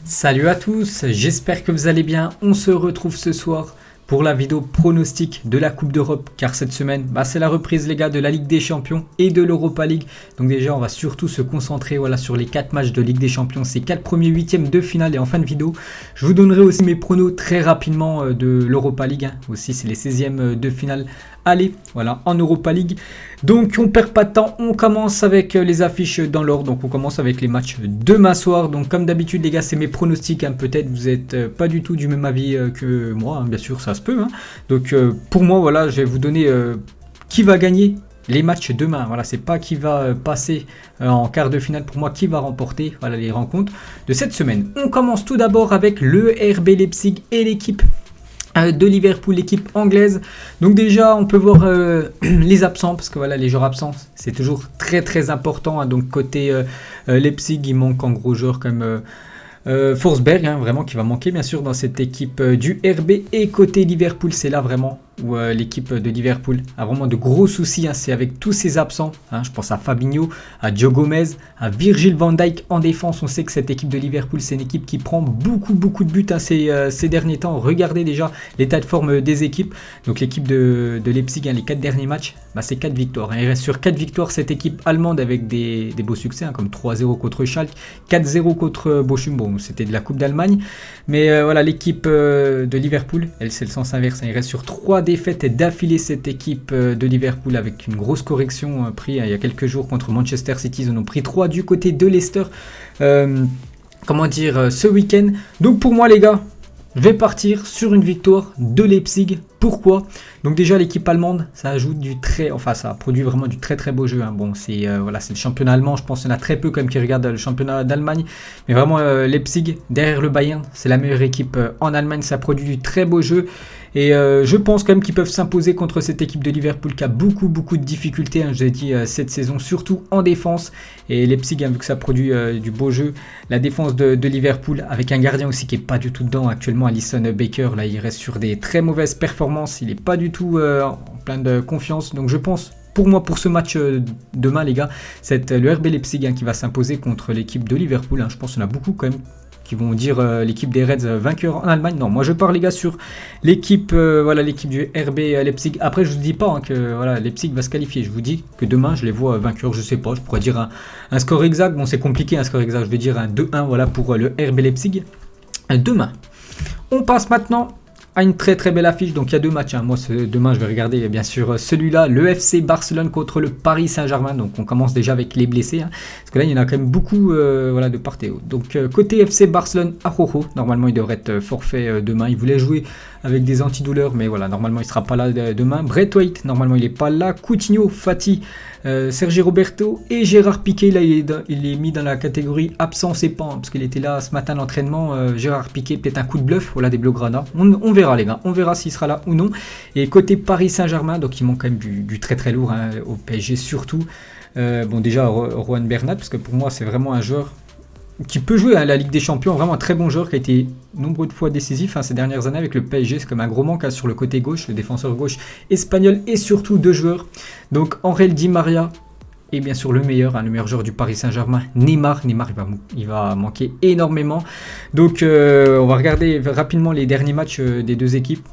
Salut à tous, j'espère que vous allez bien. On se retrouve ce soir pour la vidéo pronostic de la Coupe d'Europe, car cette semaine, c'est la reprise les gars de la Ligue des Champions et de l'Europa League. Donc déjà, on va surtout se concentrer sur les 4 matchs de Ligue des Champions, ces 4 premiers huitièmes de finale. Et en fin de vidéo, je vous donnerai aussi mes pronos très rapidement de l'Europa League. Aussi, c'est les 16e de finale. Allez, voilà, en Europa League. Donc on perd pas de temps, on commence avec les affiches dans l'ordre. Donc on commence avec les matchs demain soir. Donc comme d'habitude les gars, c'est mes pronostics. Peut-être vous n'êtes pas du tout du même avis que moi, bien sûr ça se peut. Donc pour moi voilà, je vais vous donner qui va gagner les matchs demain. Voilà, c'est pas qui va passer en quart de finale, pour moi qui va remporter les rencontres de cette semaine. On commence tout d'abord avec le RB Leipzig et l'équipe de Liverpool, l'équipe anglaise. Donc déjà on peut voir les absents, parce que voilà, les joueurs absents c'est toujours très important. Donc côté Leipzig, il manque en gros joueurs comme Forsberg, vraiment qui va manquer bien sûr dans cette équipe du RB. Et côté Liverpool, c'est là vraiment où l'équipe de Liverpool a vraiment de gros soucis. C'est avec tous ces absents. Je pense à Fabinho, à Joe Gomez, à Virgil van Dijk en défense. On sait que cette équipe de Liverpool, c'est une équipe qui prend beaucoup de buts ces derniers temps. Regardez déjà l'état de forme des équipes. Donc l'équipe de Leipzig, les 4 derniers matchs, c'est 4 victoires. Il reste sur 4 victoires cette équipe allemande avec des beaux succès, comme 3-0 contre Schalke, 4-0 contre Bochum. Bon, c'était de la Coupe d'Allemagne. Mais voilà, l'équipe de Liverpool, elle, c'est le sens inverse. Il reste sur 3 défaites d'affilée cette équipe de Liverpool, avec une grosse correction prise il y a quelques jours contre Manchester City. Ils en ont pris 3 du côté de Leicester ce week-end. Donc pour moi les gars, je vais partir sur une victoire de Leipzig. Pourquoi ? Donc déjà l'équipe allemande, ça ajoute ça produit vraiment du très beau jeu. Bon, c'est le championnat allemand. Je pense qu'il y en a très peu quand même qui regardent le championnat d'Allemagne. Mais vraiment Leipzig, derrière le Bayern, c'est la meilleure équipe en Allemagne. Ça produit du très beau jeu. Et je pense quand même qu'ils peuvent s'imposer contre cette équipe de Liverpool qui a beaucoup de difficultés, je vous ai dit, cette saison, surtout en défense. Et Leipzig, vu que ça produit du beau jeu, la défense de Liverpool, avec un gardien aussi qui n'est pas du tout dedans actuellement, Alisson Becker, là il reste sur des très mauvaises performances, il n'est pas du tout en plein de confiance. Donc je pense, pour ce match demain les gars, c'est le RB Leipzig qui va s'imposer contre l'équipe de Liverpool. Je pense qu'il y en a beaucoup quand même qui vont dire l'équipe des Reds vainqueur en Allemagne. Non, moi je pars les gars sur l'équipe l'équipe du RB Leipzig. Après je vous dis pas que Leipzig va se qualifier. Je vous dis que demain je les vois vainqueurs. Je sais pas, je pourrais dire un score exact. Bon, c'est compliqué un score exact. Je vais dire un 2-1 pour le RB Leipzig demain. On passe maintenant à une très belle affiche. Donc il y a 2 matchs. Moi demain je vais regarder bien sûr celui-là, le FC Barcelone contre le Paris Saint-Germain. Donc on commence déjà avec les blessés, parce que là il y en a quand même beaucoup de part et autre. Donc côté FC Barcelone, Araujo, normalement il devrait être forfait demain. Il voulait jouer avec des antidouleurs, mais voilà, normalement il sera pas là demain. Braithwaite, normalement il est pas là. Coutinho, Fati, Sergi Roberto et Gérard Piqué, là il est mis dans la catégorie absent, c'est pas, parce qu'il était là ce matin à l'entraînement. Gérard Piqué, peut-être un coup de bluff, des Blaugrana. On verra les gars, on verra s'il sera là ou non. Et côté Paris Saint-Germain, donc il manque quand même du très lourd au PSG surtout. Déjà Juan Bernat, parce que pour moi c'est vraiment un joueur qui peut jouer à la Ligue des Champions, vraiment un très bon joueur qui a été nombreux de fois décisif ces dernières années avec le PSG. C'est comme un gros manque sur le côté gauche, le défenseur gauche espagnol, et surtout 2 joueurs. Donc Angel Di Maria et bien sûr le meilleur joueur du Paris Saint-Germain, Neymar. Il va manquer énormément. Donc on va regarder rapidement les derniers matchs des 2 équipes.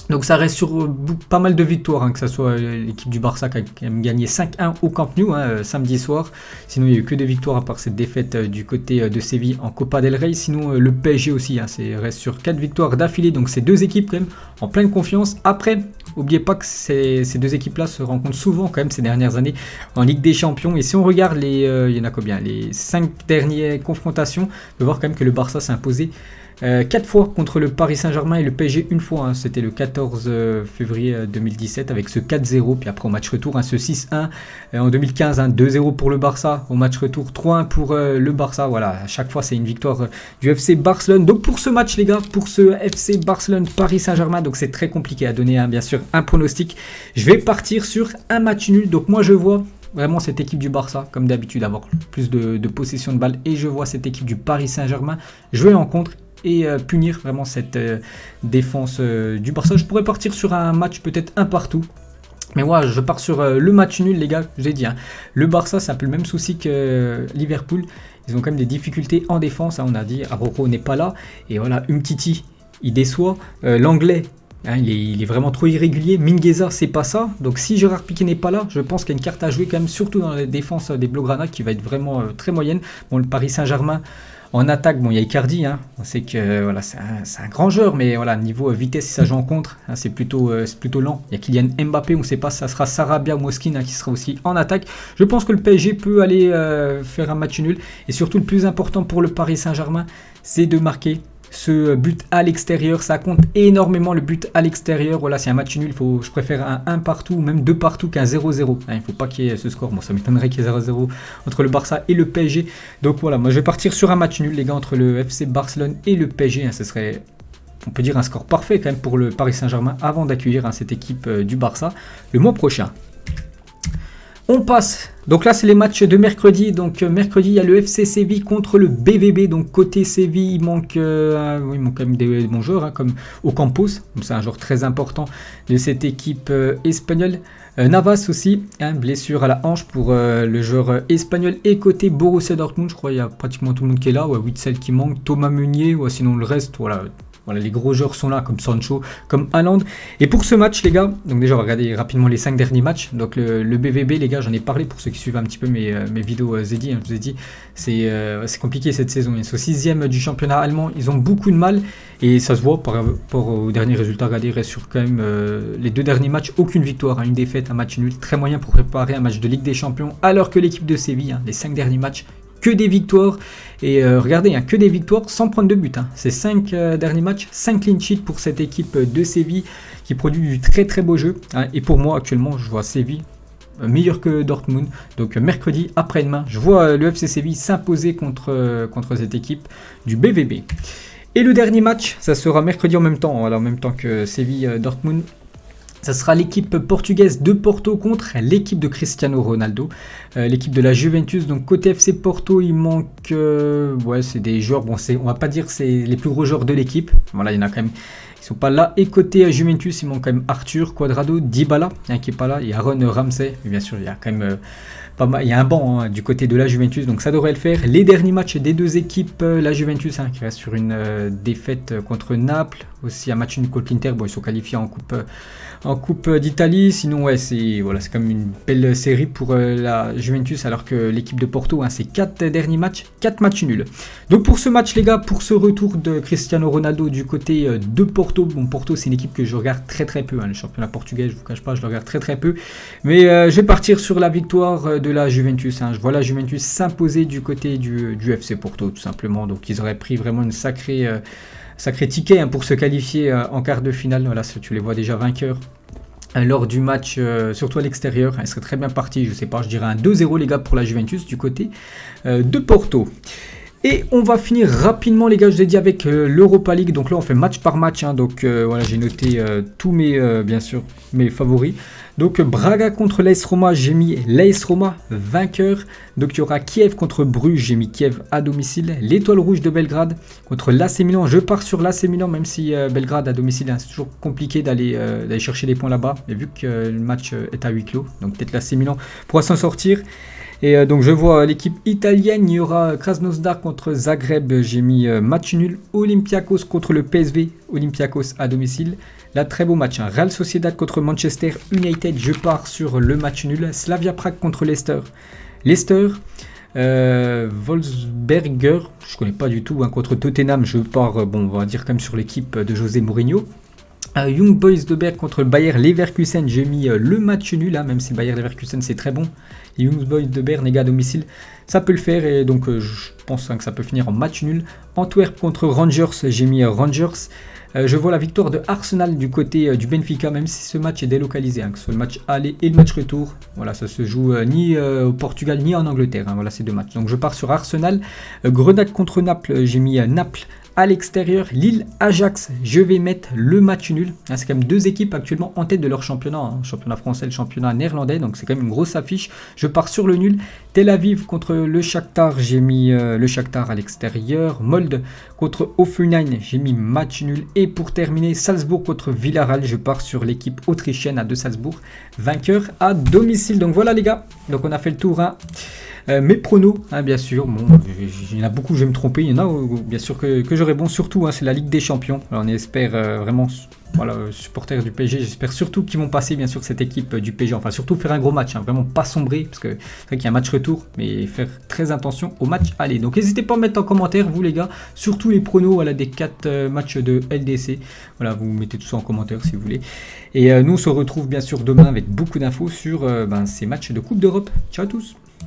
Donc ça reste sur pas mal de victoires, que ce soit l'équipe du Barça qui a quand même gagné 5-1 au Camp Nou samedi soir. Sinon il n'y a eu que 2 victoires à part cette défaite du côté de Séville en Copa del Rey. Sinon le PSG aussi reste sur 4 victoires d'affilée. Donc ces 2 équipes quand même en pleine confiance. Après, n'oubliez pas que ces 2 équipes là se rencontrent souvent quand même ces dernières années en Ligue des Champions. Et si on regarde il y en a combien, les 5 dernières confrontations, on peut voir quand même que le Barça s'est imposé 4 fois contre le Paris Saint-Germain et le PSG une fois. C'était le 14 février 2017 avec ce 4-0. Puis après au match retour, ce 6-1. En 2015, 2-0 pour le Barça. Au match retour, 3-1 pour le Barça. Voilà, à chaque fois, c'est une victoire du FC Barcelone. Donc pour ce match, les gars, pour ce FC Barcelone-Paris Saint-Germain, donc c'est très compliqué à donner, bien sûr, un pronostic. Je vais partir sur un match nul. Donc moi, je vois vraiment cette équipe du Barça, comme d'habitude, avoir plus de possession de balle. Et je vois cette équipe du Paris Saint-Germain jouer en contre et punir vraiment cette défense du Barça. Je pourrais partir sur un match peut-être un partout. Mais moi, je pars sur le match nul, les gars. Je vous ai dit, le Barça, c'est un peu le même souci que Liverpool. ils ont quand même des difficultés en défense. Hein, on a dit, Araujo n'est pas là. Et voilà, Umtiti, il déçoit. L'anglais, hein, il est vraiment trop irrégulier. Mingueza, c'est pas ça. Donc si Gérard Piqué n'est pas là, je pense qu'il y a une carte à jouer quand même, surtout dans la défense des Blaugrana, qui va être vraiment très moyenne. Bon, le Paris Saint-Germain, en attaque, bon, il y a Icardi, hein. On sait que voilà, c'est un grand joueur, mais voilà, niveau vitesse, si ça joue en contre, hein, c'est plutôt lent. Il y a Kylian Mbappé, on ne sait pas si ça sera Sarabia ou Moskine, hein, qui sera aussi en attaque. Je pense que le PSG peut aller faire un match nul. Et surtout, le plus important pour le Paris Saint-Germain, c'est de marquer ce but à l'extérieur. Ça compte énormément, le but à l'extérieur. Voilà, c'est un match nul. Je préfère un 1 partout ou même 2 partout qu'un 0-0. Hein, il ne faut pas qu'il y ait ce score. Bon, ça m'étonnerait qu'il y ait 0-0 entre le Barça et le PSG. Donc voilà, moi je vais partir sur un match nul, les gars, entre le FC Barcelone et le PSG. Hein, ce serait, on peut dire, un score parfait quand même pour le Paris Saint-Germain avant d'accueillir, hein, cette équipe du Barça le mois prochain. On passe, donc là c'est les matchs de mercredi. Donc mercredi il y a le FC Séville contre le BVB. Donc côté Séville il manque quand même des bons joueurs, hein, comme Ocampos, c'est un joueur très important de cette équipe espagnole. Navas aussi, hein, blessure à la hanche pour le joueur espagnol. Et côté Borussia Dortmund, je crois il y a pratiquement tout le monde qui est là. Ouais, Witsel qui manque, Thomas Meunier, sinon le reste, voilà. Voilà, les gros joueurs sont là, comme Sancho, comme Haaland. Et pour ce match, les gars, donc déjà, on va regarder rapidement les 5 derniers matchs. Donc le BVB, les gars, j'en ai parlé pour ceux qui suivent un petit peu mes vidéos Zeddy. Hein, je vous ai dit, c'est compliqué cette saison. Ils sont 6e du championnat allemand. Ils ont beaucoup de mal. Et ça se voit par rapport aux derniers résultats. Regardez, il reste sur quand même les 2 derniers matchs, aucune victoire, hein, une défaite, un match nul. Très moyen pour préparer un match de Ligue des Champions. Alors que l'équipe de Séville, hein, les 5 derniers matchs, que des victoires. Et regardez, il n'y a que des victoires sans prendre de but. Hein. Ces 5 derniers matchs, 5 clean sheets pour cette équipe de Séville qui produit du très très beau jeu. Hein. Et pour moi, actuellement, je vois Séville meilleur que Dortmund. Donc mercredi, après-demain, je vois le FC Séville s'imposer contre cette équipe du BVB. Et le dernier match, ça sera mercredi en même temps, voilà, en même temps que Séville-Dortmund. Ça sera l'équipe portugaise de Porto contre l'équipe de Cristiano Ronaldo, l'équipe de la Juventus. Donc côté FC Porto, il manque, c'est des joueurs, bon, on va pas dire que c'est les plus gros joueurs de l'équipe. Voilà, il y en a quand même, ils sont pas là. Et côté Juventus, il manque quand même Arthur, Cuadrado, Dybala, hein, qui est pas là. Il y a Aaron Ramsey, mais bien sûr, il y a quand même pas mal, il y a un banc, hein, du côté de la Juventus, donc ça devrait le faire. Les derniers matchs des 2 équipes, la Juventus, hein, qui reste sur une défaite contre Naples, aussi un match nul contre l'Inter. Bon, ils sont qualifiés en coupe d'Italie. Sinon, ouais, c'est quand même une belle série pour la Juventus, alors que l'équipe de Porto, hein, c'est 4 derniers matchs, 4 matchs nuls. Donc pour ce match, les gars, pour ce retour de Cristiano Ronaldo du côté de Porto, bon, Porto, c'est une équipe que je regarde très très peu, hein, le championnat portugais, je vous cache pas, je le regarde très très peu, mais je vais partir sur la victoire de la Juventus, hein. Je vois la Juventus s'imposer du côté du FC Porto, tout simplement. Donc ils auraient pris vraiment une sacré ticket, hein, pour se qualifier en quart de finale. Voilà, tu les vois déjà vainqueurs lors du match, surtout à l'extérieur. Elle serait très bien partie, je sais pas, je dirais un 2-0, les gars, pour la Juventus du côté de Porto. Et on va finir rapidement, les gars, je vous ai dit, avec l'Europa League. Donc là, on fait match par match, hein. Donc voilà, j'ai noté tous bien sûr, mes favoris. Donc Braga contre l'AS Roma, j'ai mis l'AS Roma vainqueur. Donc il y aura Kiev contre Bruges, j'ai mis Kiev à domicile. L'Étoile Rouge de Belgrade contre l'AC Milan, je pars sur l'AC Milan, même si Belgrade à domicile, hein, c'est toujours compliqué d'aller chercher les points là-bas. Mais vu que le match est à huis clos, donc peut-être l'AC Milan pourra s'en sortir. Et donc je vois l'équipe italienne, il y aura Krasnodar contre Zagreb, j'ai mis match nul. Olympiakos contre le PSV, Olympiakos à domicile. Là, très beau match, hein. Real Sociedad contre Manchester United, je pars sur le match nul. Slavia Prague contre Leicester. Wolfsberger, je connais pas du tout, hein, contre Tottenham, je pars, on va dire quand même sur l'équipe de José Mourinho. Young Boys de Berg contre le Bayer Leverkusen, j'ai mis le match nul, hein, même si Bayer Leverkusen c'est très bon. Les Young Boys de Berg, les gars, à domicile, ça peut le faire, et donc je pense, hein, que ça peut finir en match nul. Antwerp contre Rangers, j'ai mis Rangers. Je vois la victoire de Arsenal du côté du Benfica, même si ce match est délocalisé, hein, que ce soit le match aller et le match retour. Voilà, ça se joue ni au Portugal ni en Angleterre, hein, voilà ces 2 matchs. Donc je pars sur Arsenal. Grenade contre Naples, j'ai mis Naples à l'extérieur. Lille, Ajax, je vais mettre le match nul. C'est quand même 2 équipes actuellement en tête de leur championnat, hein, championnat français, le championnat néerlandais, donc c'est quand même une grosse affiche. Je pars sur le nul. Tel Aviv contre le Shakhtar, j'ai mis le Shakhtar à l'extérieur. Molde contre Hoffenheim, j'ai mis match nul. Et pour terminer, Salzbourg contre Villarreal, je pars sur l'équipe autrichienne de Salzbourg, vainqueur à domicile. Donc voilà, les gars, donc on a fait le tour, hein, Mes pronos, hein, bien sûr, bon, il y en a beaucoup, je vais me tromper, il y en a bien sûr que j'aurai bon, surtout, hein, c'est la Ligue des Champions. Alors, on espère vraiment, voilà, supporters du PSG, j'espère surtout qu'ils vont passer, bien sûr, cette équipe du PSG, enfin surtout faire un gros match, hein, vraiment pas sombrer, parce que c'est vrai qu'il y a un match retour, mais faire très attention au match aller. Donc n'hésitez pas à mettre en commentaire, vous les gars, surtout les pronos, voilà, des 4 matchs de LDC, voilà, vous mettez tout ça en commentaire si vous voulez. Et nous on se retrouve bien sûr demain avec beaucoup d'infos sur ces matchs de Coupe d'Europe. Ciao à tous.